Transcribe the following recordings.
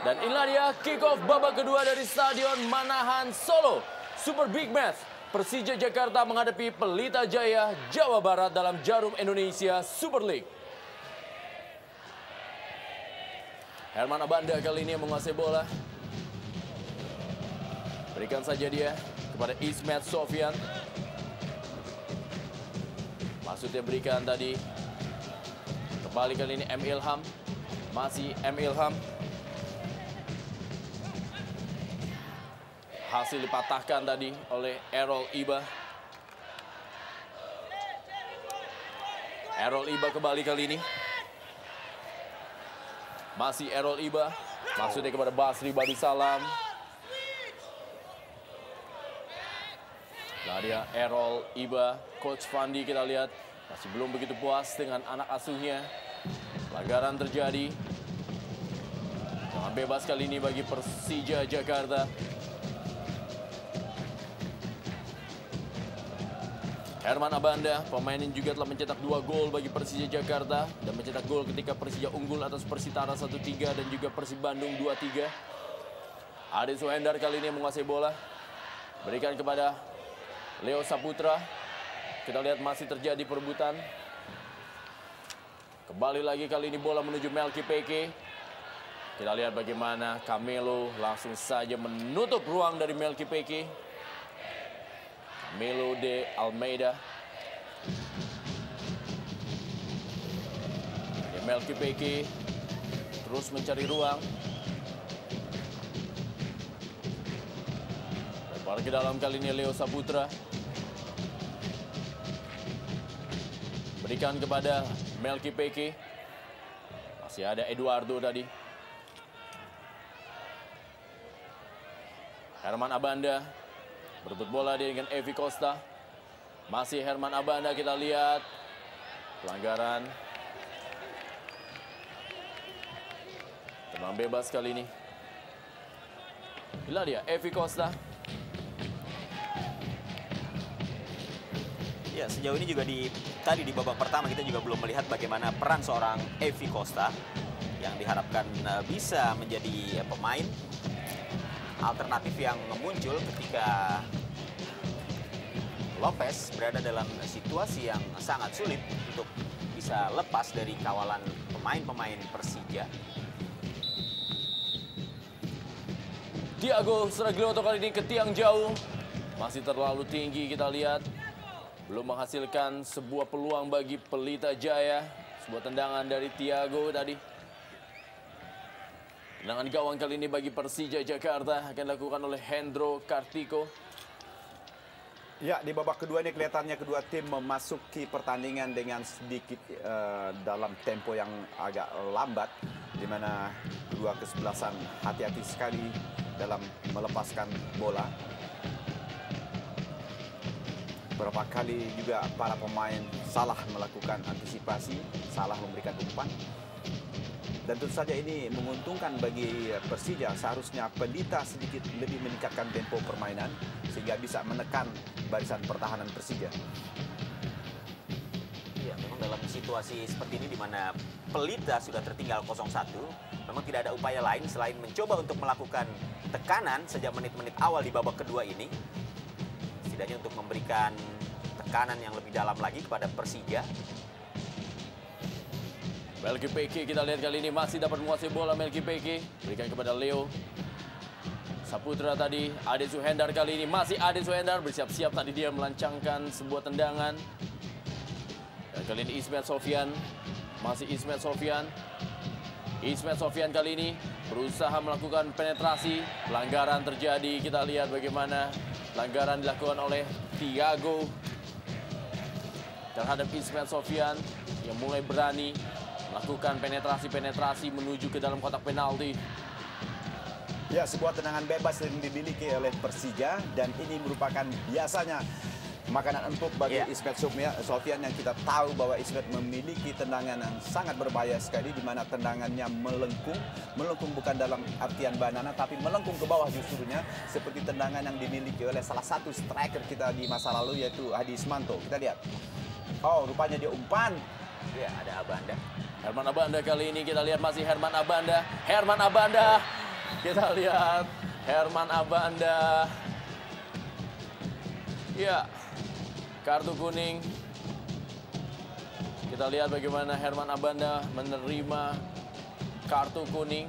Dan inilah dia kick-off babak kedua dari Stadion Manahan Solo. Super Big Match. Persija Jakarta menghadapi Pelita Jaya Jawa Barat dalam Jarum Indonesia Super League. Herman Abanda kali ini menguasai bola. Berikan saja dia kepada Ismet Sofyan. Maksudnya berikan tadi. Kembali kali ini M. Ilham. Masih M. Ilham. Hasil dipatahkan tadi oleh Errol Iba. Errol Iba kembali kali ini. Masih Errol Iba. Maksudnya kepada Basri Badisalam. Nah dia Errol Iba. Coach Fandi kita lihat masih belum begitu puas dengan anak asuhnya. Pelanggaran terjadi. Jangan bebas kali ini bagi Persija Jakarta. Herman Abanda, pemain yang juga telah mencetak 2 gol bagi Persija Jakarta dan mencetak gol ketika Persija unggul atas Persitara 1-3 dan juga Persib Bandung 2-3. Ade Suhendar kali ini menguasai bola. Berikan kepada Leo Saputra. Kita lihat masih terjadi perebutan. Kembali lagi kali ini bola menuju Melki Peke. Kita lihat bagaimana Camelo langsung saja menutup ruang dari Melki Peke. Melo de Almeida. Ya, Melki Peke terus mencari ruang. Lempar ke dalam kali ini Leo Saputra. Berikan kepada Melki Peke. Masih ada Eduardo tadi. Herman Abanda. Berebut bola dia dengan Evi Costa. Masih Herman Abanda kita lihat. Pelanggaran. Tenang bebas kali ini. Inilah dia Evi Costa. Ya, sejauh ini juga tadi di babak pertama kita juga belum melihat bagaimana peran seorang Evi Costa yang diharapkan bisa menjadi pemain alternatif yang muncul ketika Lopez berada dalam situasi yang sangat sulit untuk bisa lepas dari kawalan pemain-pemain Persija. Thiago Seraglioto kali ini ke tiang jauh. Masih terlalu tinggi kita lihat. Belum menghasilkan sebuah peluang bagi Pelita Jaya. Sebuah tendangan dari Thiago tadi. Tendangan gawang kali ini bagi Persija Jakarta akan dilakukan oleh Hendro Kartiko. Ya, di babak kedua ini kelihatannya kedua tim memasuki pertandingan dengan sedikit dalam tempo yang agak lambat, di mana kedua kesebelasan hati-hati sekali dalam melepaskan bola. Beberapa kali juga para pemain salah melakukan antisipasi, salah memberikan umpan. Dan tentu saja ini menguntungkan bagi Persija. Seharusnya Pelita sedikit lebih meningkatkan tempo permainan sehingga bisa menekan barisan pertahanan Persija. Ya, memang dalam situasi seperti ini di mana Pelita sudah tertinggal 0-1, memang tidak ada upaya lain selain mencoba untuk melakukan tekanan sejak menit-menit awal di babak kedua ini. Setidaknya untuk memberikan tekanan yang lebih dalam lagi kepada Persija. Melki Peke kita lihat kali ini masih dapat menguasai bola. Melki Peke berikan kepada Leo Saputra tadi. Ade Suhendar kali ini masih Ade Suhendar bersiap-siap tadi dia melancangkan sebuah tendangan. Dan kali ini Ismet Sofyan. Masih Ismet Sofyan. Ismet Sofyan kali ini berusaha melakukan penetrasi. Pelanggaran terjadi. Kita lihat bagaimana pelanggaran dilakukan oleh Thiago terhadap Ismet Sofyan yang mulai berani melakukan penetrasi menuju ke dalam kotak penalti. Ya, sebuah tendangan bebas yang dimiliki oleh Persija dan ini merupakan biasanya makanan empuk bagi Ismet Sofyan yang kita tahu bahwa Ismet memiliki tendangan yang sangat berbahaya sekali di mana tendangannya melengkung bukan dalam artian banana tapi melengkung ke bawah justrunya seperti tendangan yang dimiliki oleh salah satu striker kita di masa lalu yaitu Hadi Ismanto. Kita lihat. Oh, rupanya dia umpan. Ya, ada Abanda. Herman Abanda kali ini kita lihat masih Herman Abanda. Herman Abanda Kita lihat Herman Abanda. Ya, kartu kuning. Kita lihat bagaimana Herman Abanda menerima kartu kuning.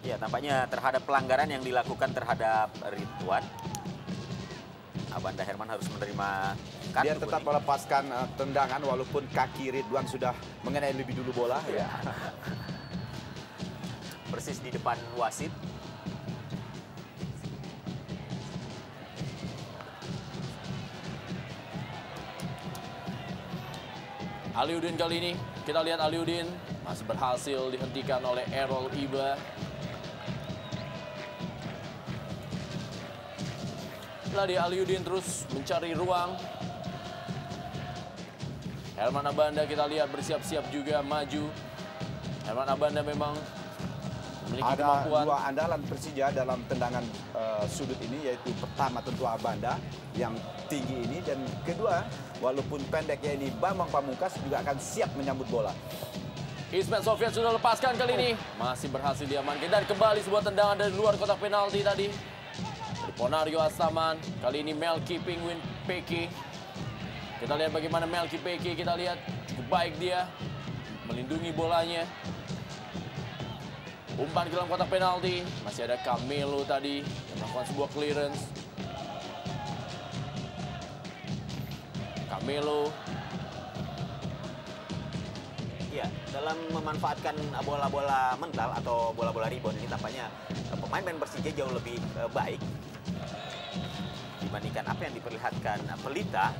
Ya, tampaknya terhadap pelanggaran yang dilakukan terhadap Ridwan, Abanda Herman harus menerima kartu Dia tetap kuning. melepaskan tendangan walaupun kaki Ridwan sudah mengenai lebih dulu bola. Ya. Persis di depan wasit. Aliudin kali ini, kita lihat Aliudin masih berhasil dihentikan oleh Errol Iba. Ladi Aliudin terus mencari ruang. Herman Abanda kita lihat bersiap-siap juga maju. Herman Abanda memang memiliki Ada kemampuan. dua andalan Persija dalam tendangan sudut ini, yaitu pertama tentu Abanda yang tinggi ini, dan kedua walaupun pendeknya ini Bambang Pamungkas juga akan siap menyambut bola. Ismet Sofyan sudah lepaskan kali ini, masih berhasil diamankan dan kembali sebuah tendangan dari luar kotak penalti tadi. Dari Ponario Astaman, kali ini Melki Penguin Peki. Kita lihat bagaimana Melki Peki, kita lihat cukup baik dia melindungi bolanya. Umpan ke dalam kotak penalti, masih ada Camelo tadi yang melakukan sebuah clearance. Camelo. Ya, dalam memanfaatkan bola-bola mental atau bola-bola rebound ini tampaknya pemain Persija jauh lebih baik dibandingkan apa yang diperlihatkan Pelita.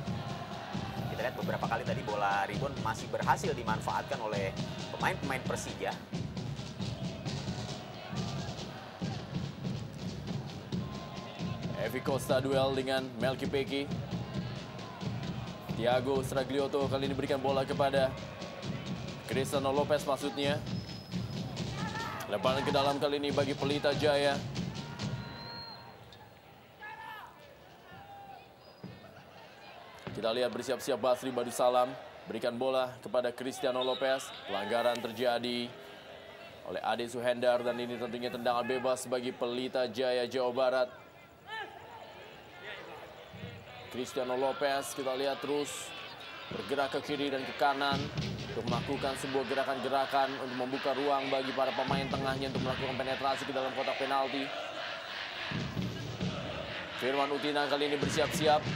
Kita lihat beberapa kali tadi bola rebound masih berhasil dimanfaatkan oleh pemain-pemain Persija. Evi Costa duel dengan Melki Peki. Thiago Stragliotto kali ini berikan bola kepada Cristiano Lopez maksudnya. Lemparan ke dalam kali ini bagi Pelita Jaya. Kita lihat bersiap-siap Basri Badusalam. Berikan bola kepada Cristiano Lopez. Pelanggaran terjadi oleh Ade Suhendar dan ini tentunya tendangan bebas bagi Pelita Jaya Jawa Barat. Cristiano Lopez kita lihat terus bergerak ke kiri dan ke kanan untuk melakukan sebuah gerakan-gerakan untuk membuka ruang bagi para pemain tengahnya untuk melakukan penetrasi ke dalam kotak penalti. Firman Utina kali ini bersiap-siap.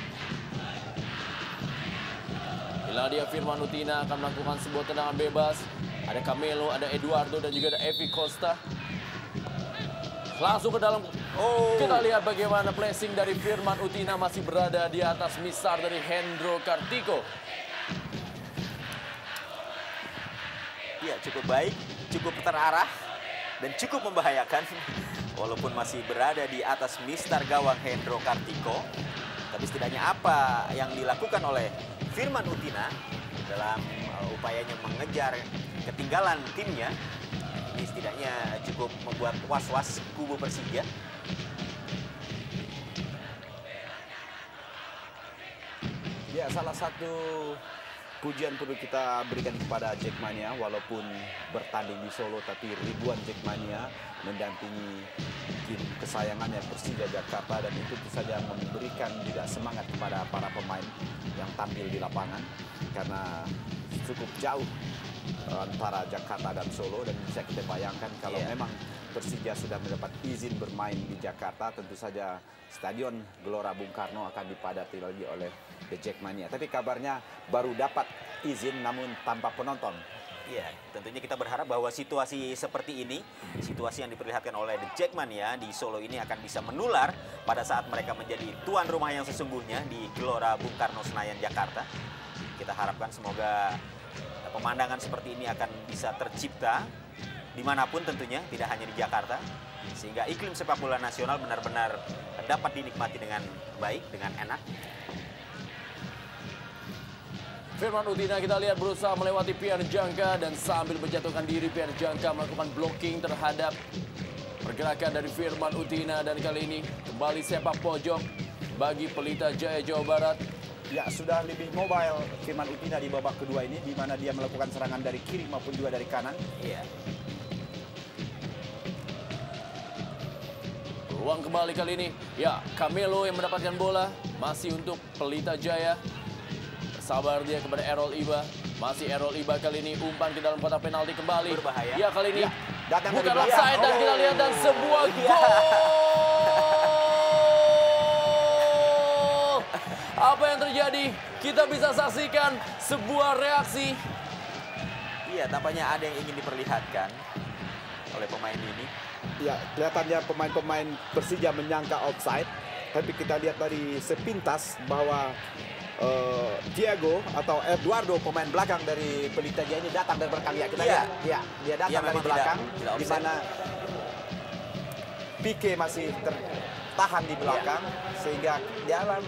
Iladia Firman Utina akan melakukan sebuah tendangan bebas. Ada Camelo, ada Eduardo dan juga ada Evi Costa. Langsung ke dalam. Kita lihat bagaimana placing dari Firman Utina masih berada di atas misar dari Hendro Kartiko. Ya, cukup baik, cukup terarah, dan cukup membahayakan. Walaupun masih berada di atas mistar gawang Hendro Kartiko. Tapi setidaknya apa yang dilakukan oleh Firman Utina dalam upayanya mengejar ketinggalan timnya, ini setidaknya cukup membuat was-was kubu Persija. Ya, salah satu pujian perlu kita berikan kepada Jackmania, walaupun bertanding di Solo, tapi ribuan Jackmania mendampingi tim kesayangannya Persija Jakarta, dan itu tentu saja memberikan juga semangat kepada para pemain yang tampil di lapangan, karena cukup jauh antara Jakarta dan Solo, dan bisa kita bayangkan kalau memang Persija sudah mendapat izin bermain di Jakarta, tentu saja Stadion Gelora Bung Karno akan dipadati lagi oleh The Jackmania. Tapi kabarnya baru dapat izin namun tanpa penonton. Iya, tentunya kita berharap bahwa situasi seperti ini, situasi yang diperlihatkan oleh The Jackmania di Solo ini akan bisa menular pada saat mereka menjadi tuan rumah yang sesungguhnya di Gelora Bung Karno Senayan, Jakarta. Kita harapkan semoga pemandangan seperti ini akan bisa tercipta dimanapun tentunya, tidak hanya di Jakarta, sehingga iklim sepak bola nasional benar-benar dapat dinikmati dengan baik, dengan enak. Firman Utina kita lihat berusaha melewati Pierre Jangka dan sambil menjatuhkan diri Pierre Jangka melakukan blocking terhadap pergerakan dari Firman Utina, dan kali ini kembali sepak pojok bagi Pelita Jaya Jawa Barat. Ya, sudah lebih mobile Firman Utina di babak kedua ini, di mana dia melakukan serangan dari kiri maupun juga dari kanan. Iya. Ruang kembali kali ini. Ya, Camelo yang mendapatkan bola. Masih untuk Pelita Jaya. Sabar dia kepada Errol Iba. Masih Errol Iba kali ini umpan ke dalam kotak penalti kembali. Berbahaya. Ya, kali ini Datang dari bukan belakang. offside dan kita lihat dan sebuah gol. Apa yang terjadi? Kita bisa saksikan sebuah reaksi. Iya, tampaknya ada yang ingin diperlihatkan oleh pemain ini. Ya, kelihatannya pemain-pemain Persija menyangka offside, tapi kita lihat dari sepintas bahwa Diego atau Eduardo pemain belakang dari Pelita Jaya ini datang dari belakang. Ya, kita lihat. Ya, dia datang dari memang belakang tidak di offside. mana Pique masih tertahan di belakang sehingga dalam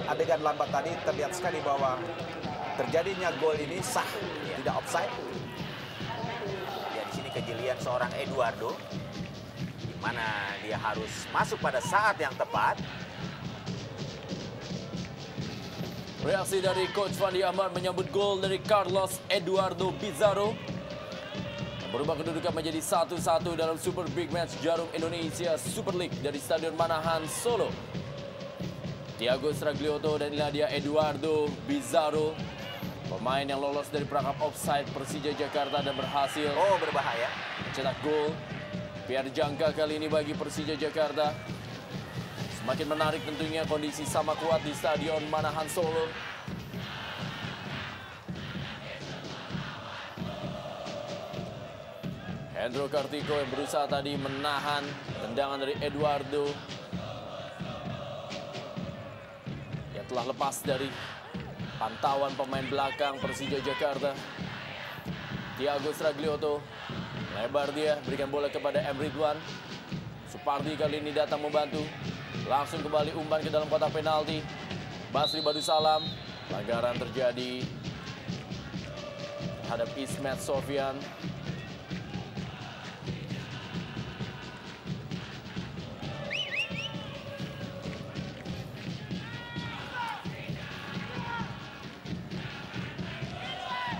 adegan lambat tadi terlihat sekali bahwa terjadinya gol ini sah, tidak offside. Ya, di sini kejelian seorang Eduardo, di mana dia harus masuk pada saat yang tepat. Reaksi dari Coach Fandi Ahmad menyambut gol dari Carlos Eduardo Pizarro. Yang berubah kedudukan menjadi 1-1 dalam Super Big Match Jarum Indonesia Super League dari Stadion Manahan, Solo. Thiago Stragliotto dan inilah dia Eduardo Pizarro. Pemain yang lolos dari perangkap offside Persija Jakarta dan berhasil Berbahaya. mencetak gol. Pierre jangka kali ini bagi Persija Jakarta. Semakin menarik tentunya kondisi sama kuat di Stadion Manahan Solo. Hendro Kartiko yang berusaha tadi menahan tendangan dari Eduardo. Yang telah lepas dari pantauan pemain belakang Persija Jakarta. Thiago Stragliotto. Lebar dia, berikan bola kepada M. Ridwan. Supardi kali ini datang membantu. Langsung kembali umpan ke dalam kotak penalti. Basri Badusalam. Pelanggaran terjadi terhadap Ismet Sofyan.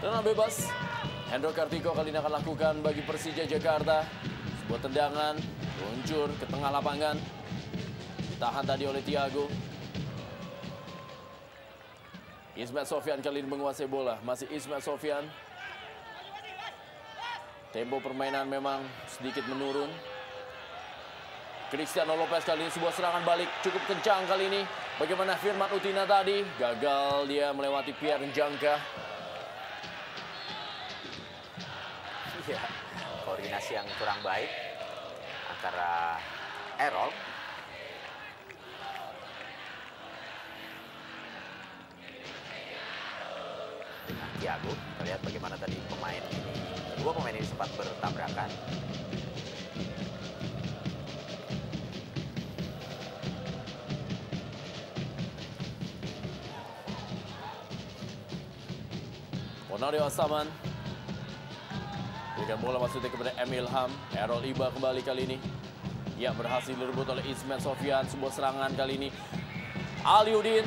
Tenang bebas. Hendro Kartiko kali ini akan lakukan bagi Persija Jakarta. Sebuah tendangan luncur ke tengah lapangan. Ditahan tadi oleh Thiago. Ismet Sofyan kali ini menguasai bola. Masih Ismet Sofyan. Tempo permainan memang sedikit menurun. Cristiano Lopez kali ini sebuah serangan balik cukup kencang kali ini. Bagaimana Firman Utina tadi? Gagal dia melewati Pierre Njangka. Ya, koordinasi yang kurang baik antara Errol dengan Thiago. Kita lihat bagaimana tadi dua pemain ini sempat bertabrakan. Ponario Asaman. Berikan bola maksudnya kepada Emil Ham. Errol Iba kembali kali ini. Ya, berhasil direbut oleh Ismet Sofyan. Sebuah serangan kali ini. Aliudin.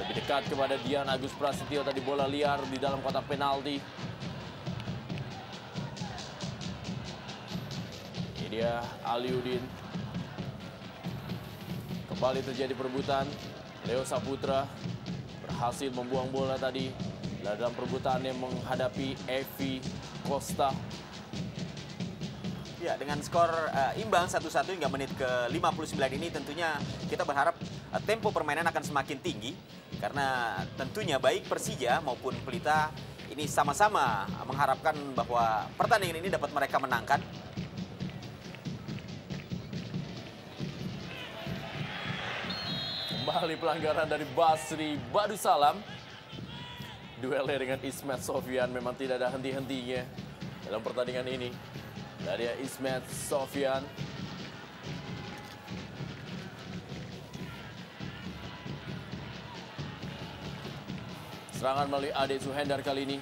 Lebih dekat kepada Dian Agus Prasetyo. Tadi bola liar di dalam kotak penalti. Ini dia Aliudin. Kembali terjadi perebutan. Leo Saputra berhasil membuang bola tadi dalam perebutan yang menghadapi Evi Costa. Ya, dengan skor imbang 1-1 hingga menit ke-59 ini tentunya kita berharap tempo permainan akan semakin tinggi karena tentunya baik Persija maupun Pelita ini sama-sama mengharapkan bahwa pertandingan ini dapat mereka menangkan. Kembali pelanggaran dari Basri Badusalam. Duelnya dengan Ismet Sofyan memang tidak ada henti-hentinya dalam pertandingan ini. Dari Ismet Sofyan. Serangan melalui Ade Suhendar kali ini.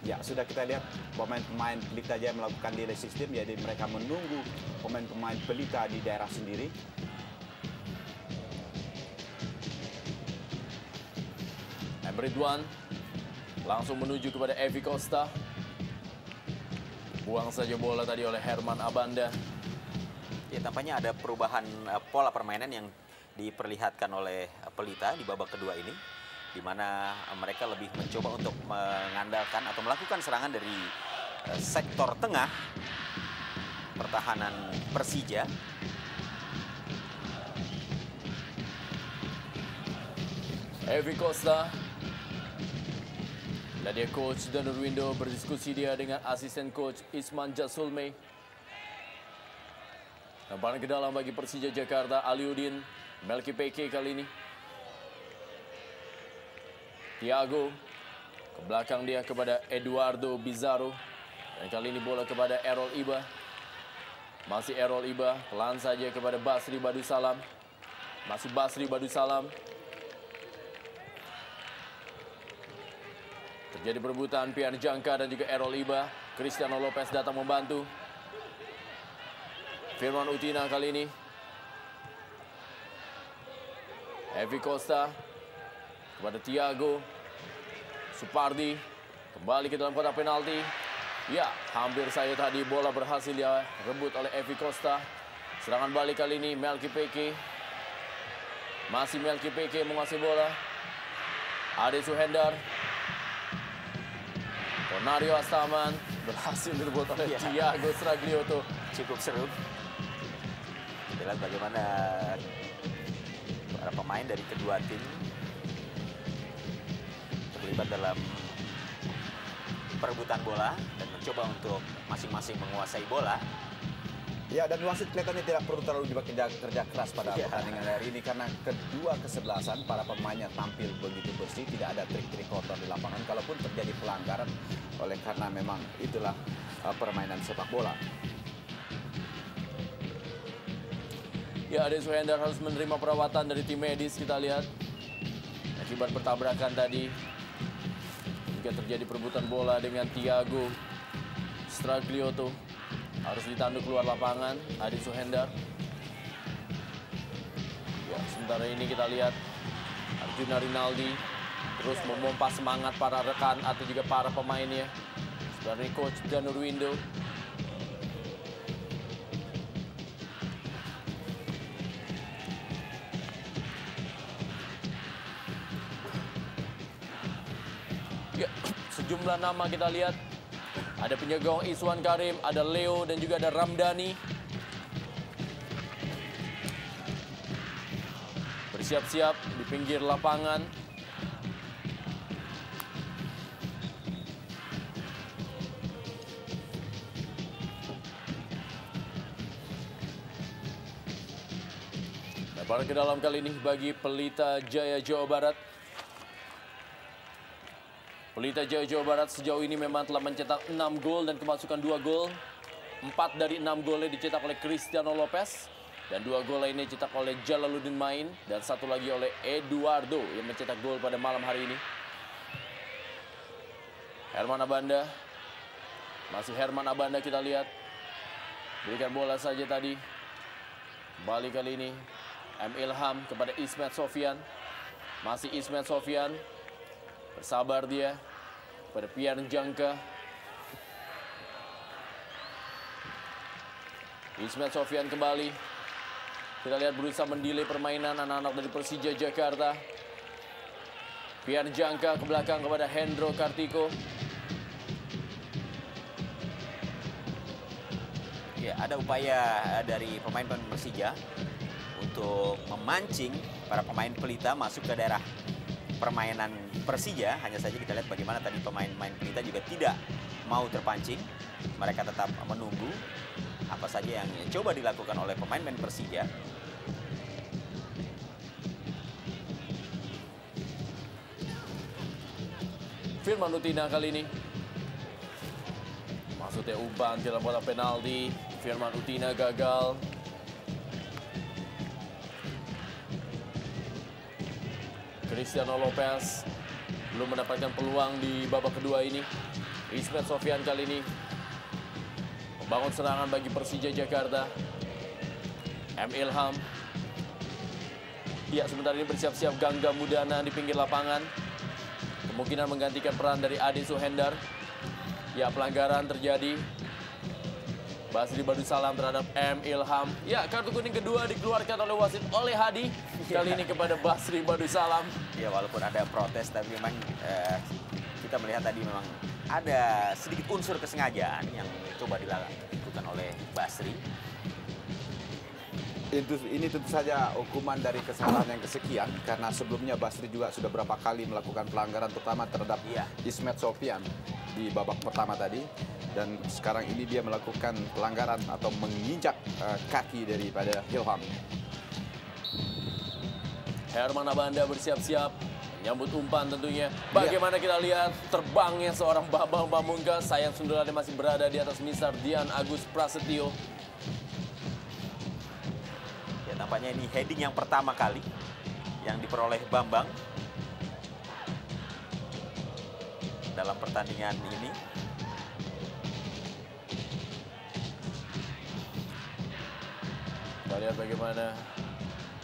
Ya, sudah kita lihat pemain-pemain Pelita Jaya melakukan delay system, jadi mereka menunggu pemain-pemain Pelita di daerah sendiri. Ridwan langsung menuju kepada Evi Costa. Buang saja bola tadi oleh Herman Abanda. Ya, tampaknya ada perubahan pola permainan yang diperlihatkan oleh Pelita di babak kedua ini, di mana mereka lebih mencoba untuk mengandalkan atau melakukan serangan dari sektor tengah pertahanan Persija. Evi Costa. Dan dia coach Danur Windo berdiskusi dia dengan asisten coach Isman Jasulme. Lemparan ke dalam bagi Persija Jakarta, Aliudin, Melki Peke kali ini. Thiago, ke belakang dia kepada Eduardo Bizarro. Dan kali ini bola kepada Errol Iba. Masih Errol Iba, pelan saja kepada Basri Badusalam. Masih Basri Badusalam. Terjadi perebutan Pian Jangka dan juga Errol Iba. Cristiano Lopez datang membantu. Firman Utina kali ini. Evi Costa kepada Thiago. Supardi kembali ke dalam kotak penalti. Ya, hampir saja tadi bola berhasil ya rebut oleh Evi Costa. Serangan balik kali ini Melki Peke. Masih Melki Peke menguasai bola. Ade Suhendar. Tonario Astaman berhasil direbut oleh Thiago Stragliotto. Cukup seru. Kita lihat bagaimana para pemain dari kedua tim terlibat dalam perebutan bola dan mencoba untuk masing-masing menguasai bola. Ya, dan wasit kelihatannya tidak perlu terlalu kerja keras pada pertandingan hari ini karena kedua kesebelasan para pemainnya tampil begitu bersih, tidak ada trik-trik kotor di lapangan. Kalaupun terjadi pelanggaran oleh karena memang itulah permainan sepak bola. Ya, Ade Suhendar harus menerima perawatan dari tim medis, kita lihat. Akibat bertabrakan tadi. Juga terjadi perebutan bola dengan Thiago Stragliotto. Harus ditanduk keluar lapangan, Ade Suhendar. Ya, sementara ini kita lihat Arjuna Rinaldi terus memompa semangat para rekan atau juga para pemainnya. Dari coach Danur Windo. Ya, sejumlah nama kita lihat. Ada penjaga gawang Iswan Karim, ada Leo dan juga ada Ramdhani. Bersiap-siap di pinggir lapangan. Lemparan ke dalam kali ini bagi Pelita Jaya Jawa Barat. Pelita Jaya Jawa Barat sejauh ini memang telah mencetak 6 gol dan kemasukan 2 gol. 4 dari 6 golnya dicetak oleh Cristiano Lopez. Dan 2 gol lainnya dicetak oleh Jalaluddin Main. Dan 1 lagi oleh Eduardo yang mencetak gol pada malam hari ini. Herman Abanda. Masih Herman Abanda kita lihat. Berikan bola saja tadi. Balik kali ini. M. Ilham kepada Ismet Sofyan. Masih Ismet Sofyan. Bersabar dia pada Pian Jangka. Ismet Sofyan kembali. Kita lihat berusaha mendelay permainan anak-anak dari Persija Jakarta. Pian Jangka ke belakang kepada Hendro Kartiko. Ya, ada upaya dari pemain-pemain Persija untuk memancing para pemain Pelita masuk ke daerah permainan Persija. Hanya saja kita lihat bagaimana tadi pemain-pemain Pelita juga tidak mau terpancing. Mereka tetap menunggu apa saja yang coba dilakukan oleh pemain-pemain Persija. Firman Utina kali ini. Maksudnya umpan dalam kotak penalti. Firman Utina gagal. Cristiano Lopez belum mendapatkan peluang di babak kedua ini. Ismet Sofyan kali ini membangun serangan bagi Persija Jakarta. M. Ilham. Ya, sebentar ini bersiap-siap Gangga Mudana di pinggir lapangan. Kemungkinan menggantikan peran dari Ade Suhendar. Ya, pelanggaran terjadi. Basri Badusalam terhadap M. Ilham. Ya, kartu kuning kedua dikeluarkan oleh wasit oleh Hadi. Kali ini kepada Basri Badusalam. Ya, walaupun ada protes, tapi memang kita melihat tadi memang ada sedikit unsur kesengajaan yang coba dilakukan oleh Basri. Ini tentu saja hukuman dari kesalahan yang kesekian, karena sebelumnya Basri juga sudah berapa kali melakukan pelanggaran, terutama terhadap Ismet Sofian di babak pertama tadi. Dan sekarang ini dia melakukan pelanggaran atau menginjak kaki daripada Ilham. Herman Abanda bersiap-siap menyambut umpan tentunya. Bagaimana kita lihat terbangnya seorang Bambang Pamungkas. Sayang sundulannya masih berada di atas misar Dian Agus Prasetyo. Ya, tampaknya ini heading yang pertama kali yang diperoleh Bambang dalam pertandingan ini. Kita lihat bagaimana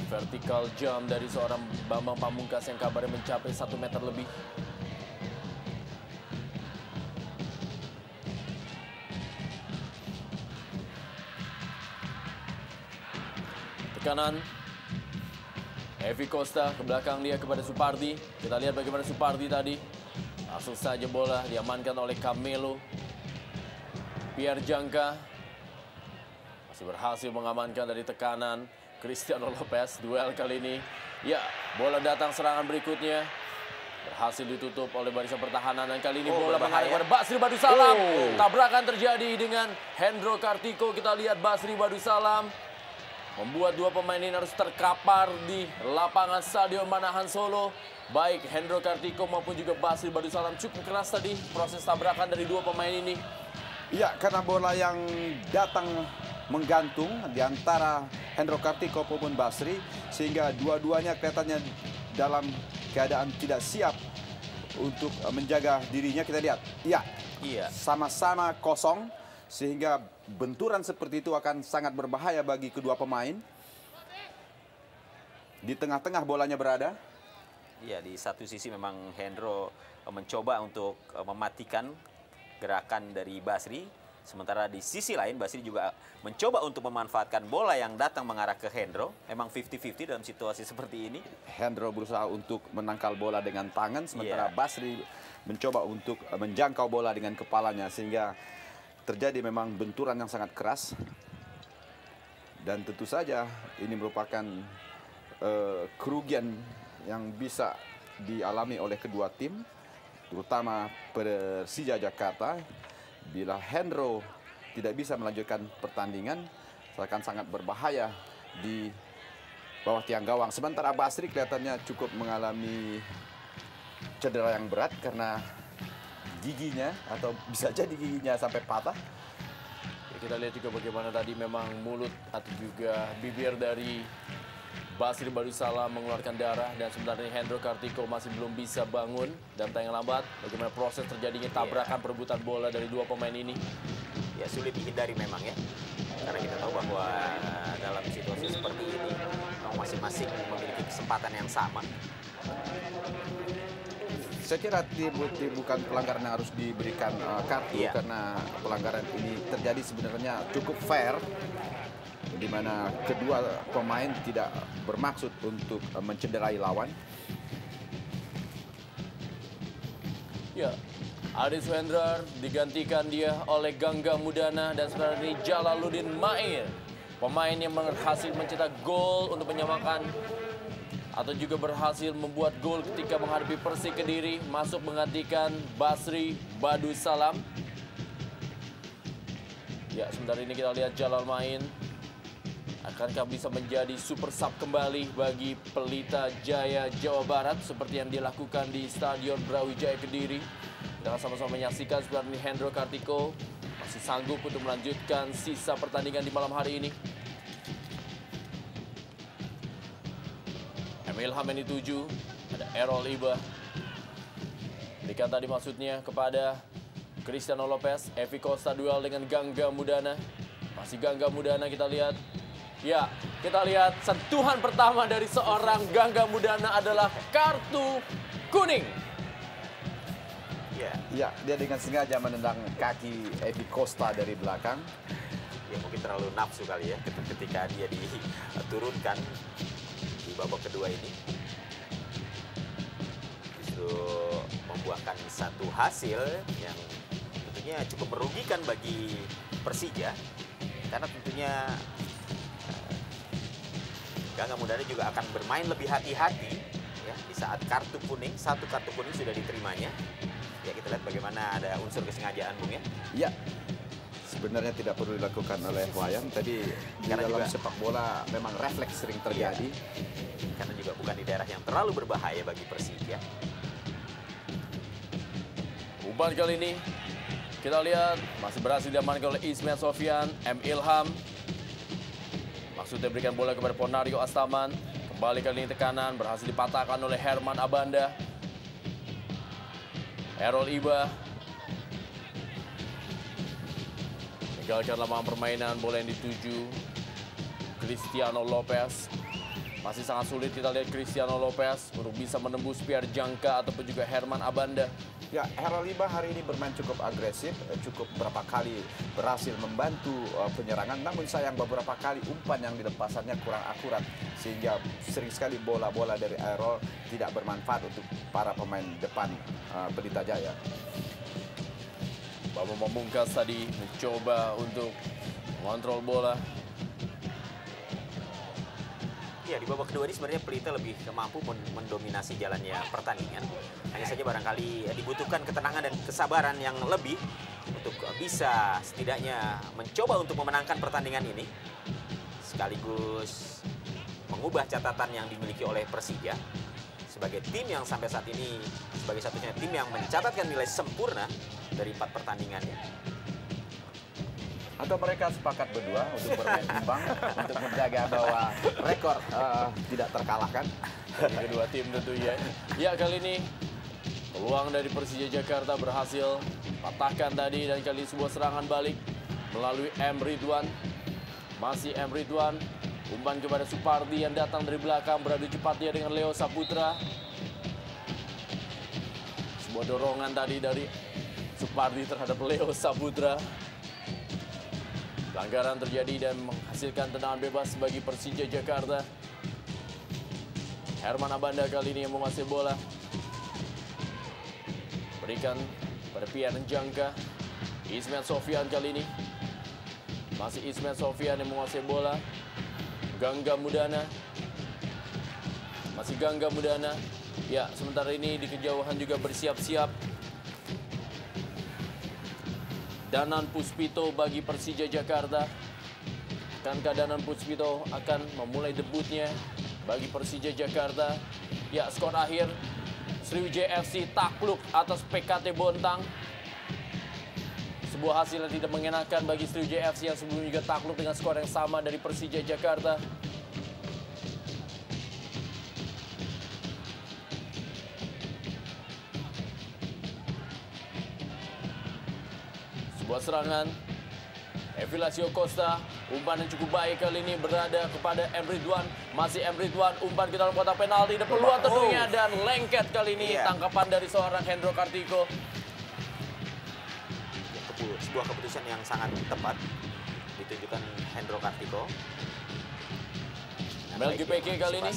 vertical jump dari seorang Bambang Pamungkas yang kabarnya mencapai 1 meter lebih. Tekanan. Evi Costa ke belakang dia kepada Supardi. Kita lihat bagaimana Supardi tadi. Langsung saja bola diamankan oleh Camelo. Pierre Jangka masih berhasil mengamankan dari tekanan Cristiano Lopez. Duel kali ini. Ya, bola datang serangan berikutnya. Berhasil ditutup oleh barisan pertahanan. Dan kali ini bola mengarah kepada Basri Badusalam. Tabrakan terjadi dengan Hendro Kartiko. Kita lihat Basri Badusalam membuat dua pemain ini harus terkapar di lapangan Stadion Manahan Solo. Baik Hendro Kartiko maupun juga Basri Badusalam cukup keras tadi proses tabrakan dari dua pemain ini. Ya, karena bola yang datang menggantung di antara Hendro Kartiko maupun Basri, sehingga dua-duanya kelihatannya dalam keadaan tidak siap untuk menjaga dirinya. Kita lihat, iya, sama-sama kosong, sehingga benturan seperti itu akan sangat berbahaya bagi kedua pemain. Di tengah-tengah bolanya berada. Iya, di satu sisi memang Hendro mencoba untuk mematikan gerakan dari Basri. Sementara di sisi lain Basri juga mencoba untuk memanfaatkan bola yang datang mengarah ke Hendro. Memang 50-50 dalam situasi seperti ini. Hendro berusaha untuk menangkal bola dengan tangan, sementara Basri mencoba untuk menjangkau bola dengan kepalanya, sehingga terjadi memang benturan yang sangat keras. Dan tentu saja ini merupakan kerugian yang bisa dialami oleh kedua tim, terutama Persija Jakarta. Bila Hendro tidak bisa melanjutkan pertandingan, akan sangat berbahaya di bawah tiang gawang. Sementara Basri kelihatannya cukup mengalami cedera yang berat karena giginya, atau bisa jadi giginya sampai patah. Ya, kita lihat juga bagaimana tadi memang mulut atau juga bibir dari Basri Badusalam mengeluarkan darah, dan sebenarnya Hendro Kartiko masih belum bisa bangun dan tayang lambat. Bagaimana proses terjadinya tabrakan perebutan bola dari dua pemain ini? Ya, sulit dihindari memang ya. Karena kita tahu bahwa dalam situasi seperti ini masing-masing memiliki kesempatan yang sama. Saya kira bukan pelanggaran yang harus diberikan kartu, karena pelanggaran ini terjadi sebenarnya cukup fair, di mana kedua pemain tidak bermaksud untuk mencederai lawan. Ya, Ade Suhendrar digantikan dia oleh Gangga Mudana, dan sebenarnya ini Jalaluddin Mair, pemain yang berhasil mencetak gol untuk menyamakan atau juga berhasil membuat gol ketika menghadapi Persik Kediri, masuk menggantikan Basri Badusalam. Ya, sebentar ini kita lihat Jalal main. Akankah bisa menjadi super sub kembali bagi Pelita Jaya Jawa Barat seperti yang dilakukan di Stadion Brawijaya Kediri? Kita akan sama-sama menyaksikan sebentar ini Hendro Kartiko masih sanggup untuk melanjutkan sisa pertandingan di malam hari ini. Emil Hameni 7, ada Errol Iba. Berikan tadi maksudnya kepada Cristiano Lopez. Evi Costa duel dengan Gangga Mudana. Masih Gangga Mudana, kita lihat. Ya, kita lihat sentuhan pertama dari seorang Gangga Mudana adalah kartu kuning. Ya, dia dengan sengaja menendang kaki Evi Costa dari belakang. Ya mungkin terlalu nafsu kali ya ketika dia diturunkan di babak kedua ini. Justru membuahkan satu hasil yang tentunya cukup merugikan bagi Persija. Karena tentunya Gangga Mudana juga akan bermain lebih hati-hati ya, di saat satu kartu kuning sudah diterimanya. Ya kita lihat bagaimana ada unsur kesengajaan, Bung ya. Ya, sebenarnya tidak perlu dilakukan oleh Wayan. Tadi di Karena dalam juga sepak bola memang refleks sering terjadi. Karena juga bukan di daerah yang terlalu berbahaya bagi Persija. Umpan kali ini kita lihat masih berhasil diamankan oleh Ismet Sofyan, M. Ilham. Maksudnya berikan bola kepada Ponario Astaman. Kembali kali ini tekanan berhasil dipatahkan oleh Herman Abanda. Errol Iba meninggalkan lapangan permainan, bola yang dituju Cristiano Lopez. Masih sangat sulit kita lihat Cristiano Lopez untuk bisa menembus Pierre Jangka ataupun juga Herman Abanda. Ya, Errol Iba hari ini bermain cukup agresif, cukup berapa kali berhasil membantu penyerangan. Namun sayang beberapa kali umpan yang dilepasannya kurang akurat. Sehingga sering sekali bola-bola dari Errol tidak bermanfaat untuk para pemain depan Pelita Jaya. Bambang Pamungkas tadi mencoba untuk mengontrol bola. Ya, di babak kedua ini sebenarnya Pelita lebih mampu mendominasi jalannya pertandingan. Hanya saja barangkali dibutuhkan ketenangan dan kesabaran yang lebih untuk bisa setidaknya mencoba untuk memenangkan pertandingan ini. Sekaligus mengubah catatan yang dimiliki oleh Persija sebagai tim yang sampai saat ini sebagai satunya tim yang mencatatkan nilai sempurna dari 4 pertandingannya. Atau mereka sepakat berdua untuk bermain imbang untuk menjaga bahwa rekor tidak terkalahkan. Dari kedua tim tentunya. Ya, kali ini peluang dari Persija Jakarta berhasil patahkan tadi, dan kali ini sebuah serangan balik melalui M. Ridwan. Masih M. Ridwan, umpan kepada Supardi yang datang dari belakang, beradu cepat dia dengan Leo Saputra. Sebuah dorongan tadi dari Supardi terhadap Leo Saputra. Pelanggaran terjadi dan menghasilkan tendangan bebas bagi Persija Jakarta. Herman Abanda kali ini yang menguasai bola. Berikan pada Pierre Jangka. Ismet Sofyan kali ini. Masih Ismet Sofyan yang menguasai bola. Gangga Mudana. Masih Gangga Mudana. Ya, sementara ini di kejauhan juga bersiap-siap Danan Puspito bagi Persija Jakarta. Akankah Danan Puspito akan memulai debutnya bagi Persija Jakarta? Ya, skor akhir Sriwijaya FC takluk atas PKT Bontang. Sebuah hasil yang tidak mengenakan bagi Sriwijaya FC yang sebelumnya juga takluk dengan skor yang sama dari Persija Jakarta. Sebuah serangan Evilasio Costa, umpan yang cukup baik kali ini berada kepada M. Ridwan. Masih M. Ridwan, umpan ke dalam kotak penalti, ada peluang tentunya, dan lengket kali ini tangkapan dari seorang Hendro Kartiko. Sebuah keputusan yang sangat tepat ditunjukkan Hendro Kartiko. Melki Peke kali ini.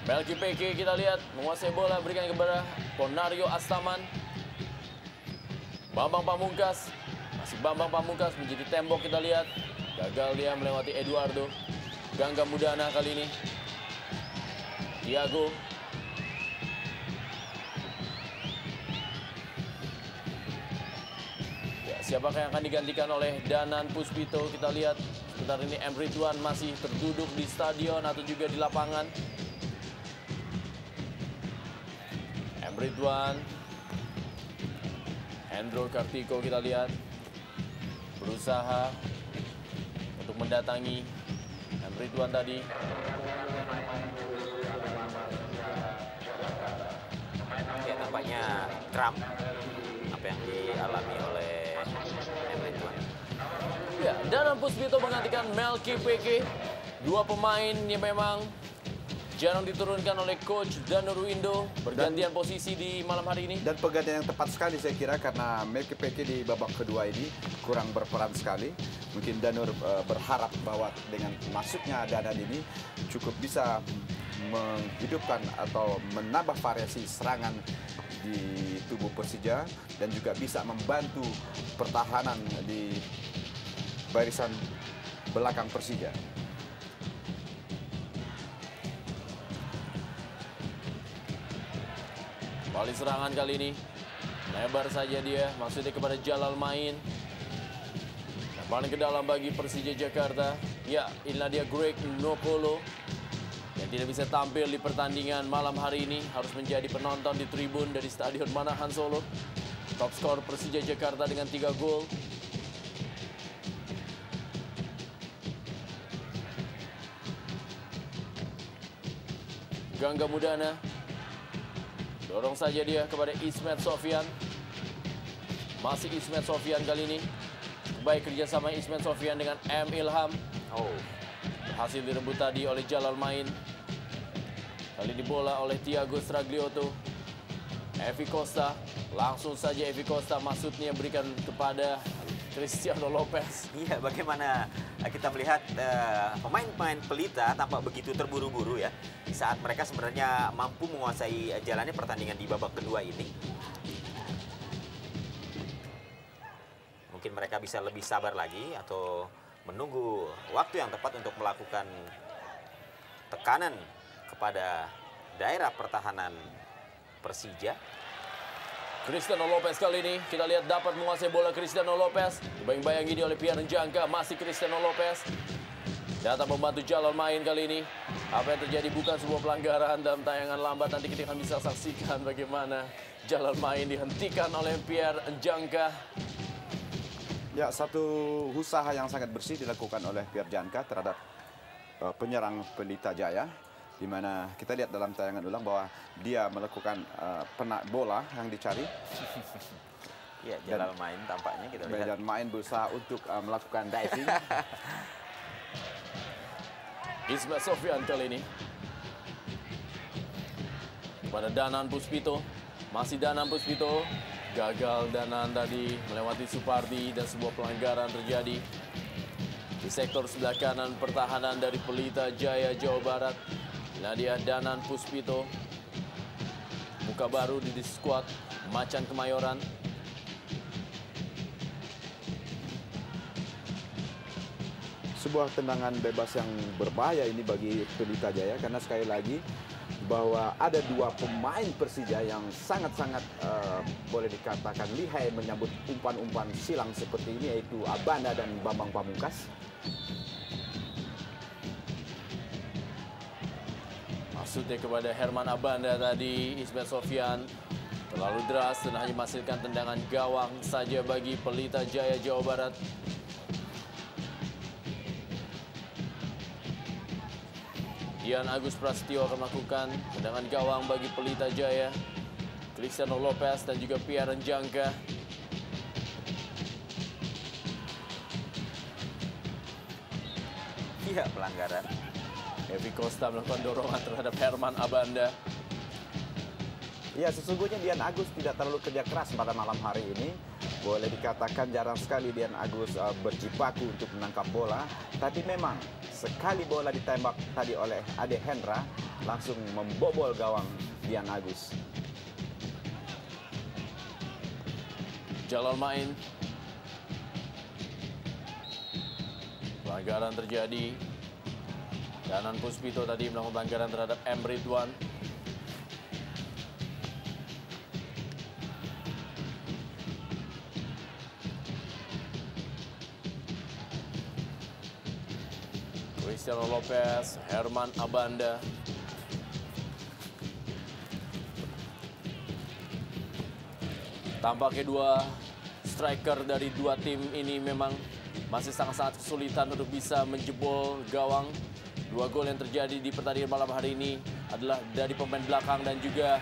Melki Peke kita lihat menguasai bola, berikan kepada Ponario Astaman. Bambang Pamungkas, masih Bambang Pamungkas menjadi tembok kita lihat. Gagal dia melewati Eduardo. Gangga Mudana kali ini. Thiago. Ya, siapakah yang akan digantikan oleh Danan Puspito? Kita lihat sebentar ini M. Ridwan masih terduduk di stadion atau juga di lapangan. M. Ridwan. Hendro Kartiko kita lihat berusaha untuk mendatangi M. Ridwan tadi. Ya, tampaknya kram apa yang dialami oleh M. Ridwan. Ya, Danan Puspito menggantikan Melki Peke. Dua pemain yang memang jarang diturunkan oleh Coach Danur Windo, bergantian posisi di malam hari ini. Dan pergantian yang tepat sekali saya kira karena Melky Peke di babak kedua ini kurang berperan sekali. Mungkin Danur berharap bahwa dengan masuknya Danan ini cukup bisa menghidupkan atau menambah variasi serangan di tubuh Persija dan juga bisa membantu pertahanan di barisan belakang Persija. Balik serangan kali ini, lebar saja dia, maksudnya kepada Jalal Main. Paling ke dalam bagi Persija Jakarta. Ya, inilah dia Greg Nokolo yang tidak bisa tampil di pertandingan malam hari ini. Harus menjadi penonton di tribun dari Stadion Manahan Solo. Top skor Persija Jakarta dengan 3 gol. Gangga Mudana. Dorong saja dia kepada Ismet Sofyan. Masih Ismet Sofyan kali ini. Baik kerjasama Ismet Sofyan dengan M. Ilham. Berhasil direbut tadi oleh Jalal Main. Kali ini bola oleh Thiago Stragliotto. Evi Costa. Langsung saja Evi Costa maksudnya berikan kepada Cristiano Lopez. Iya, bagaimana kita melihat pemain-pemain Pelita tampak begitu terburu-buru ya. Di saat mereka sebenarnya mampu menguasai jalannya pertandingan di babak kedua ini. Mungkin mereka bisa lebih sabar lagi atau menunggu waktu yang tepat untuk melakukan tekanan kepada daerah pertahanan Persija. Cristiano Lopez kali ini, kita lihat dapat menguasai bola Cristiano Lopez. Dibayang-bayangi oleh Pierre Njangka, masih Cristiano Lopez. Datang membantu Jalal Main kali ini. Apa yang terjadi bukan sebuah pelanggaran dalam tayangan lambat. Nanti kita akan bisa saksikan bagaimana Jalal Main dihentikan oleh Pierre Njangka. Ya, satu usaha yang sangat bersih dilakukan oleh Pierre Njangka terhadap penyerang Pelita Jaya. Di mana kita lihat dalam tayangan ulang bahwa dia melakukan penak bola yang dicari. Ya, Jalal Main tampaknya kita lihat. Dan Main berusaha untuk melakukan diving. Ismet Sofyan kali ini. Kepada Danan Puspito. Masih Danan Puspito. Gagal Danan tadi melewati Supardi dan sebuah pelanggaran terjadi di sektor sebelah kanan pertahanan dari Pelita Jaya, Jawa Barat. Nadia Danan Puspito, muka baru di skuad Macan Kemayoran. Sebuah tendangan bebas yang berbahaya ini bagi Pelita Jaya karena sekali lagi bahwa ada dua pemain Persija yang sangat-sangat boleh dikatakan lihai menyambut umpan-umpan silang seperti ini, yaitu Abanda dan Bambang Pamungkas. Maksudnya kepada Herman Abanda tadi, Ismet Sofyan terlalu deras dan hanya menghasilkan tendangan gawang saja bagi Pelita Jaya, Jawa Barat. Dian Agus Prasetyo akan melakukan tendangan gawang bagi Pelita Jaya. Cristiano Lopez dan juga Pierre Njangka. Iya, pelanggaran. Evi Costa melakukan dorongan terhadap Herman Abanda. Ya, sesungguhnya Dian Agus tidak terlalu kerja keras pada malam hari ini. Boleh dikatakan jarang sekali Dian Agus berjibaku untuk menangkap bola. Tapi memang sekali bola ditembak tadi oleh Ade Hendra, langsung membobol gawang Dian Agus. Jalal Main. Pelanggaran terjadi. Danan Puspito tadi melakukan pelanggaran terhadap M. Ridwan. Cristiano Lopez, Herman Abanda. Tampaknya dua striker dari dua tim ini memang masih sangat-sangat kesulitan untuk bisa menjebol gawang. Dua gol yang terjadi di pertandingan malam hari ini adalah dari pemain belakang dan juga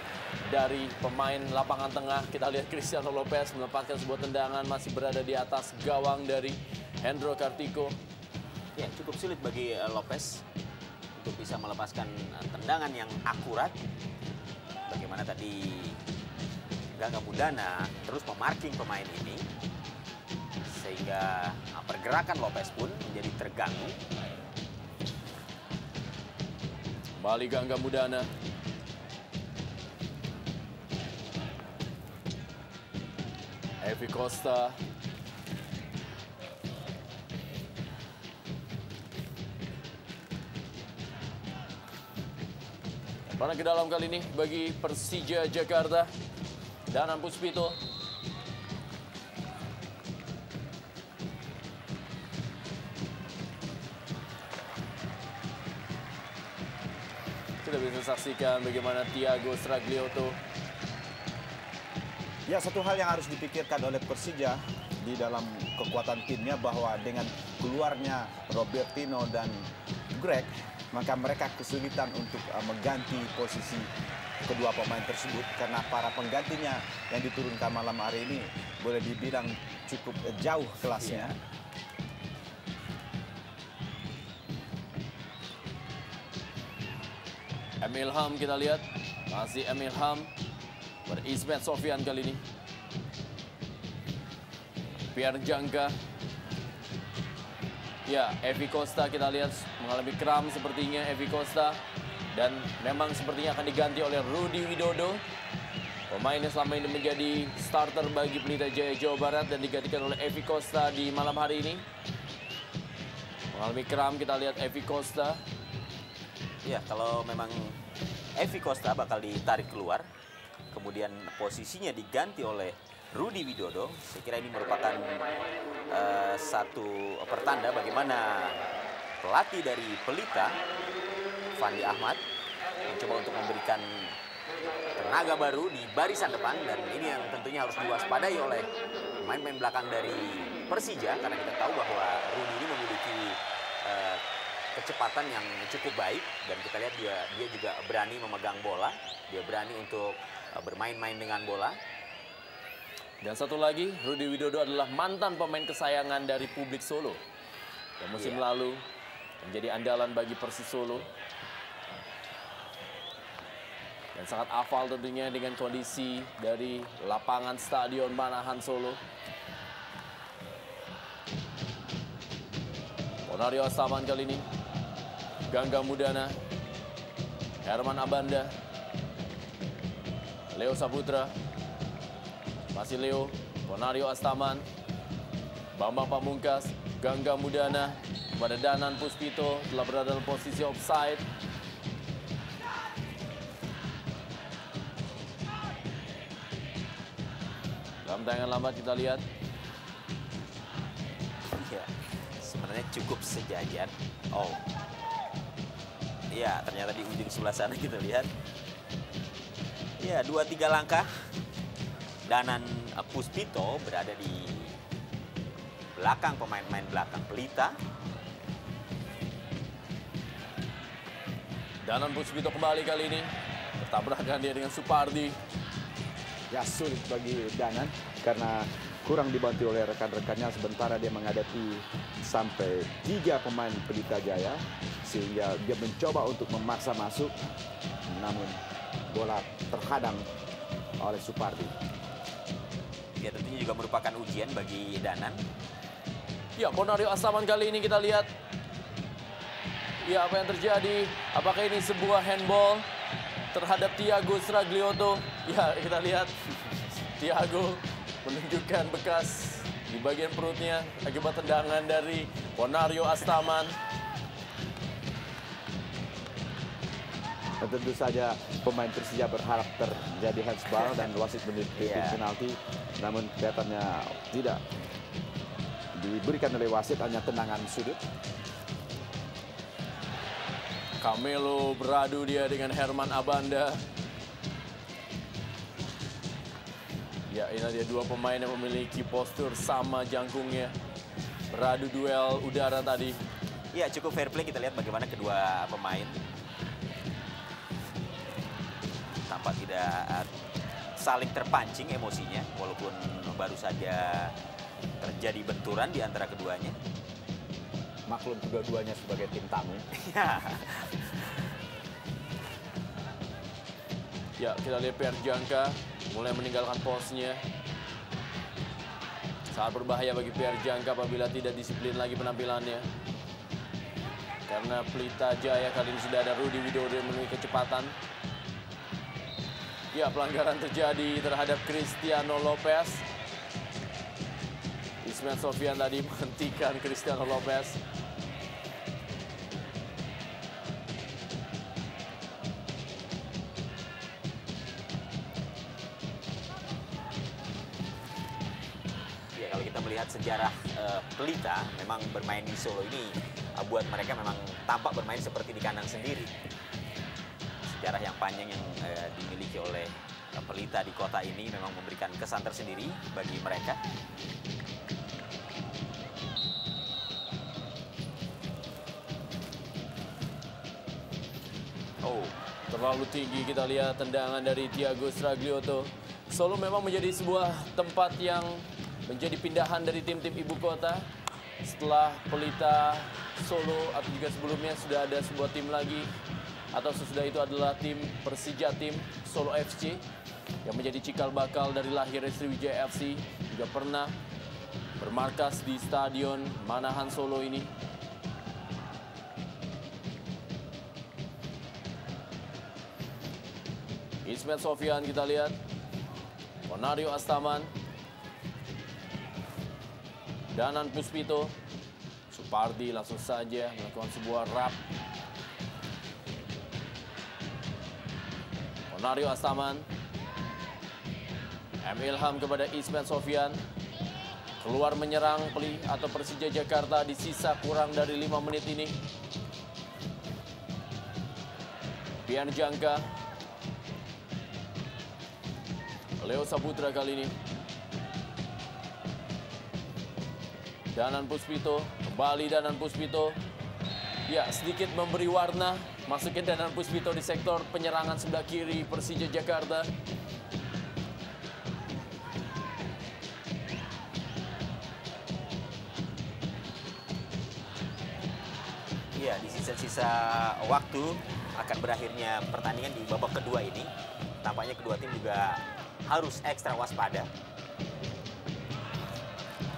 dari pemain lapangan tengah. Kita lihat Cristiano Lopez melepaskan sebuah tendangan masih berada di atas gawang dari Hendro Kartiko. Ya, cukup sulit bagi Lopez untuk bisa melepaskan tendangan yang akurat. Bagaimana tadi Gangga Mudana terus memarking pemain ini, sehingga pergerakan Lopez pun menjadi terganggu. Kembali Gangga Mudana. Evi Costa. Lemparan ke dalam kali ini bagi Persija Jakarta. Danan Puspito. Kita bisa saksikan bagaimana Thiago Stragliotto. Ya, satu hal yang harus dipikirkan oleh Persija di dalam kekuatan timnya bahwa dengan keluarnya Robertinho dan Greg, maka mereka kesulitan untuk mengganti posisi kedua pemain tersebut karena para penggantinya yang diturunkan malam hari ini boleh dibilang cukup jauh kelasnya. Emil Ham kita lihat, masih Emil Ham pada Ismet Sofyan kali ini. Pierre Jangka. Ya, Evi Costa kita lihat mengalami kram sepertinya Evi Costa. Dan memang sepertinya akan diganti oleh Rudi Widodo. Pemain yang selama ini menjadi starter bagi Pelita Jaya Jawa Barat dan digantikan oleh Evi Costa di malam hari ini. Mengalami kram, kita lihat Evi Costa. Ya, kalau memang Evi Costa bakal ditarik keluar, kemudian posisinya diganti oleh Rudi Widodo, saya kira ini merupakan satu pertanda bagaimana pelatih dari Pelita, Fandi Ahmad, mencoba untuk memberikan tenaga baru di barisan depan, dan ini yang tentunya harus diwaspadai oleh pemain-pemain belakang dari Persija, karena kita tahu bahwa Rudi ini memiliki kecepatan yang cukup baik, dan kita lihat dia juga berani memegang bola, dia berani untuk bermain-main dengan bola. Dan satu lagi, Rudi Widodo adalah mantan pemain kesayangan dari publik Solo yang musim lalu menjadi andalan bagi Persis Solo. Dan sangat hafal tentunya dengan kondisi dari lapangan Stadion Manahan Solo. Ponario Astaman kali ini. Gangga Mudana. Herman Abanda. Leo Saputra. Masih Leo. Ponario Astaman. Bambang Pamungkas. Gangga Mudana. Pada Danan Puspito telah berada dalam posisi offside. Dalam tayangan lambat kita lihat. Ya, sebenarnya cukup sejajar. Oh, ya ternyata di ujung sebelah sana kita lihat. Ya, 2-3 langkah. Danan Puspito berada di belakang pemain-pemain belakang Pelita. Danan Puspito kembali kali ini. Bertabrakan dia dengan Supardi. Ya, sulit bagi Danan karena kurang dibantu oleh rekan-rekannya, sementara dia menghadapi sampai 3 pemain Pelita Jaya, sehingga dia mencoba untuk memaksa masuk, namun bola terhadang oleh Supardi. Ya, tentunya juga merupakan ujian bagi Danan. Ya, Ponario Astaman kali ini kita lihat. Ya, apa yang terjadi? Apakah ini sebuah handball terhadap Thiago Stragliotto? Ya, kita lihat Thiago menunjukkan bekas di bagian perutnya akibat tendangan dari Ponario Astaman. Dan tentu saja pemain Persija berharap terjadi handsball dan wasit menitipi penalti, namun kelihatannya tidak diberikan oleh wasit, hanya tendangan sudut. Camelo beradu dia dengan Herman Abanda. Ya, ini dia dua pemain yang memiliki postur sama jangkungnya. Beradu duel udara tadi. Ya, cukup fair play, kita lihat bagaimana kedua pemain tampak tidak saling terpancing emosinya, walaupun baru saja terjadi benturan di antara keduanya. Maklum kedua-duanya sebagai tim tamu. Ya, Ya, kita lihat Pierre Jangka mulai meninggalkan posnya. Sangat berbahaya bagi Pierre Jangka apabila tidak disiplin lagi penampilannya. Karena Pelita Jaya kali ini sudah ada Rudy Widodo yang memiliki kecepatan. Ya, pelanggaran terjadi terhadap Cristiano Lopez. Ismail Sofyan tadi menghentikan Cristiano Lopez. Melihat sejarah Pelita memang bermain di Solo ini buat mereka memang tampak bermain seperti di kandang sendiri. Sejarah yang panjang yang dimiliki oleh Pelita di kota ini memang memberikan kesan tersendiri bagi mereka. Oh, terlalu tinggi kita lihat tendangan dari Thiago Stragliotto. Solo memang menjadi sebuah tempat yang menjadi pindahan dari tim-tim ibu kota. Setelah Pelita Solo atau juga sebelumnya sudah ada sebuah tim lagi, atau sesudah itu adalah tim Persija Tim Solo FC yang menjadi cikal bakal dari lahirnya Sriwijaya FC, juga pernah bermarkas di Stadion Manahan Solo ini. Ismet Sofyan kita lihat, Konario Astaman, Danan Puspito, Supardi langsung saja melakukan sebuah rap. Konario Astaman, M. Ilham kepada Ismet Sofyan, keluar menyerang atau Persija Jakarta di sisa kurang dari 5 menit ini. Pian Jangka, Leo Saputra kali ini. Danan Puspito, kembali Danan Puspito. Ya, sedikit memberi warna. Masukin Danan Puspito di sektor penyerangan sebelah kiri Persija Jakarta. Iya, di sisa-sisa waktu akan berakhirnya pertandingan di babak kedua ini, tampaknya kedua tim juga harus ekstra waspada.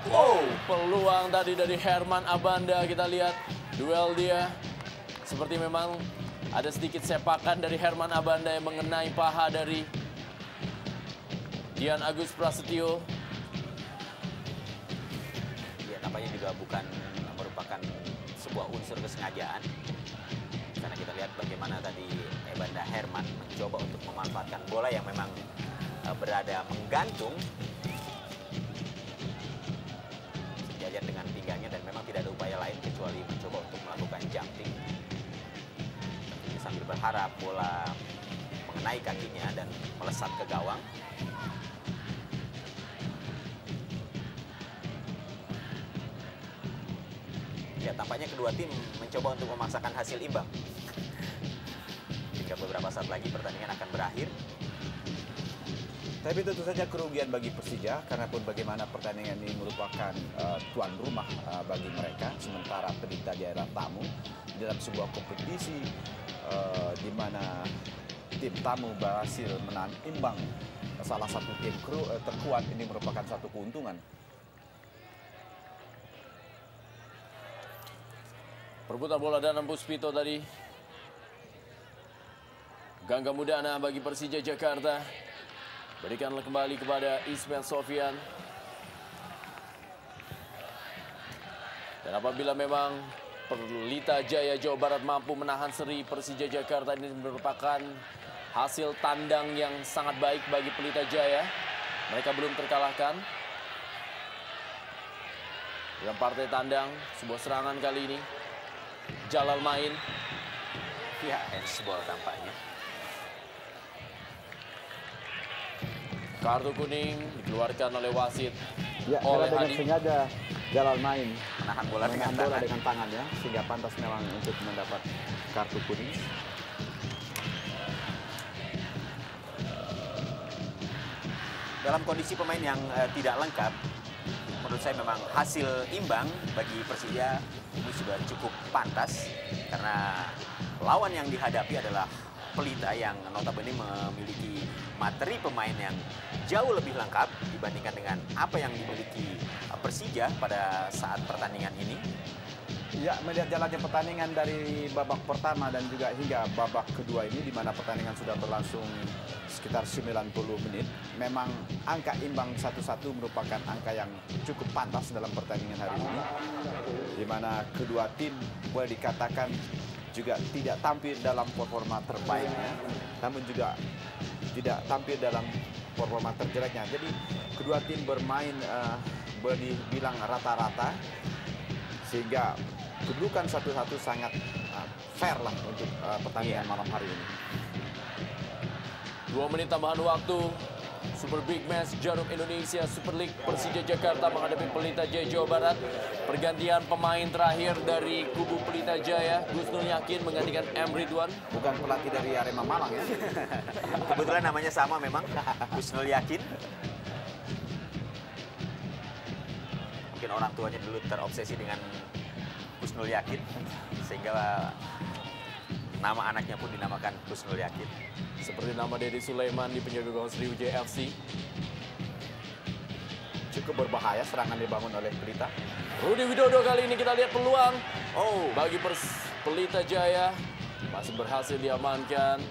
Wow, peluang tadi dari Herman Abanda, kita lihat duel dia. Seperti memang ada sedikit sepakan dari Herman Abanda yang mengenai paha dari Dian Agus Prasetyo. Ya, nampaknya juga bukan merupakan sebuah unsur kesengajaan. Karena kita lihat bagaimana tadi Ebanda Herman mencoba untuk memanfaatkan bola yang memang berada menggantung sejajar dengan pinggangnya, dan memang tidak ada upaya lain kecuali mencoba untuk melakukan jumping. Tentunya sambil berharap bola mengenai kakinya dan melesat ke gawang. Ya, tampaknya kedua tim mencoba untuk memaksakan hasil imbang. Hingga beberapa saat lagi pertandingan akan berakhir. Tapi tentu saja kerugian bagi Persija, karena pun bagaimana pertandingan ini merupakan tuan rumah bagi mereka, sementara Pelita daerah tamu dalam sebuah kompetisi di mana tim tamu berhasil menahan imbang salah satu tim terkuat. Ini merupakan satu keuntungan. Perebutan bola Danan Puspito tadi. Gangga Mudana bagi Persija Jakarta. Berikanlah kembali kepada Ismail Sofyan. Dan apabila memang Pelita Jaya Jawa Barat mampu menahan seri Persija Jakarta, ini merupakan hasil tandang yang sangat baik bagi Pelita Jaya. Mereka belum terkalahkan dalam partai tandang. Sebuah serangan kali ini Jalal main. Ya, handsball tampaknya. Kartu kuning dikeluarkan oleh wasit. Ya, oleh dengan Hadi. sengaja Jalal main Menahan bola dengan bola tangan. dengan tangan, ya, sehingga pantas memang untuk mendapat kartu kuning. Dalam kondisi pemain yang tidak lengkap, menurut saya memang hasil imbang bagi Persija ini sudah cukup pantas, karena lawan yang dihadapi adalah Pelita yang notabene memiliki materi pemain yang jauh lebih lengkap dibandingkan dengan apa yang dimiliki Persija pada saat pertandingan ini. Ya, melihat jalannya pertandingan dari babak pertama dan juga hingga babak kedua ini, di mana pertandingan sudah berlangsung sekitar 90 menit, memang angka imbang 1-1 merupakan angka yang cukup pantas dalam pertandingan hari ini, di mana kedua tim boleh dikatakan juga tidak tampil dalam performa terbaiknya, namun juga tidak tampil dalam performa terjeleknya. Jadi kedua tim bermain boleh dibilang rata-rata, sehingga kedudukan 1-1 sangat fair lah untuk pertandingan malam hari ini. 2 menit tambahan waktu. Super Big Match Jarum Indonesia Super League, Persija Jakarta menghadapi Pelita Jaya Jawa Barat. Pergantian pemain terakhir dari kubu Pelita Jaya, Gusnul Yakin menggantikan M. Ridwan. Bukan pelatih dari Arema Malang ya. Kebetulan namanya sama memang, Gusnul Yakin. Mungkin orang tuanya dulu terobsesi dengan Gusnul Yakin, sehingga nama anaknya pun dinamakan Gusnul Yakin. Seperti nama Dedi Sulaiman di penjaga gawang Sriwijaya FC. Cukup berbahaya serangan dibangun oleh Pelita. Rudi Widodo kali ini kita lihat peluang. Bagi Pelita Jaya masih berhasil diamankan.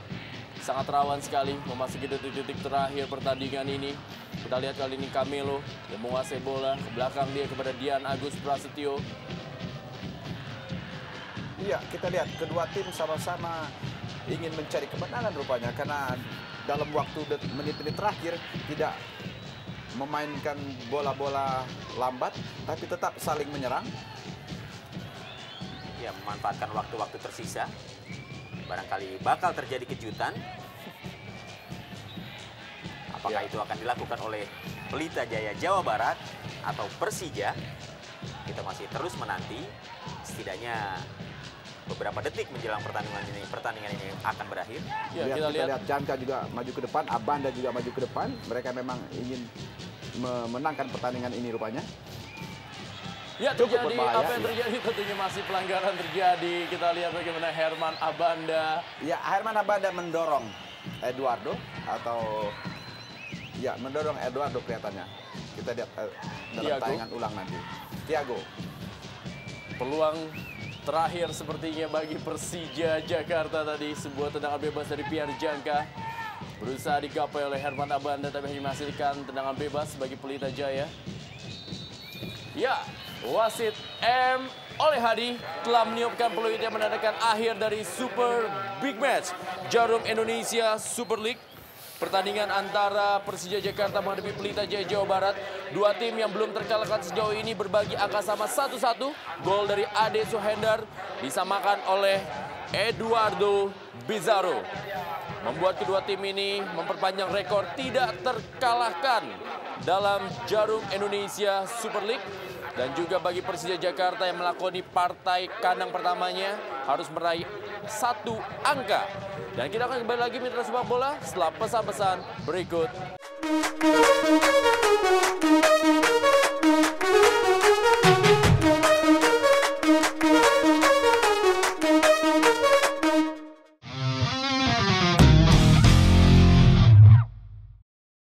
Sangat rawan sekali memasuki detik-detik terakhir pertandingan ini. Kita lihat kali ini Camelo yang menguasai bola. Ke belakang dia kepada Dian Agus Prasetyo. Iya, kita lihat kedua tim sama-sama ingin mencari kemenangan rupanya, karena dalam waktu menit-menit terakhir tidak memainkan bola-bola lambat, tapi tetap saling menyerang. Ya, memanfaatkan waktu-waktu tersisa. Barangkali bakal terjadi kejutan. Apakah itu akan dilakukan oleh Pelita Jaya Jawa Barat atau Persija? Kita masih terus menanti. Setidaknya beberapa detik menjelang pertandingan ini akan berakhir. Ya, kita lihat Janka juga maju ke depan, Abanda juga maju ke depan. Mereka memang ingin memenangkan pertandingan ini rupanya. Ya, terjadi apa yang terjadi, tentunya masih pelanggaran terjadi. Kita lihat bagaimana Herman Abanda. Ya, Herman Abanda mendorong Eduardo mendorong Eduardo kelihatannya. Kita lihat dalam tayangan ulang nanti. Thiago. Peluang terakhir sepertinya bagi Persija Jakarta tadi, sebuah tendangan bebas dari Pierre Janka. Berusaha digapai oleh Herman Abanda, tapi hanya menghasilkan tendangan bebas bagi Pelita Jaya. Ya, wasit M. Oleh Hadi telah meniupkan peluit yang menandakan akhir dari Super Big Match Jarum Indonesia Super League. Pertandingan antara Persija Jakarta menghadapi Pelita Jaya Jawa Barat. Dua tim yang belum terkalahkan sejauh ini berbagi angka sama 1-1. Gol dari Ade Suhendar disamakan oleh Eduardo Bizarro. Membuat kedua tim ini memperpanjang rekor tidak terkalahkan dalam Jarum Indonesia Super League. Dan juga bagi Persija Jakarta yang melakoni partai kandang pertamanya harus meraih 1 angka. Dan kita akan kembali lagi mitra sepak bola setelah pesan-pesan berikut.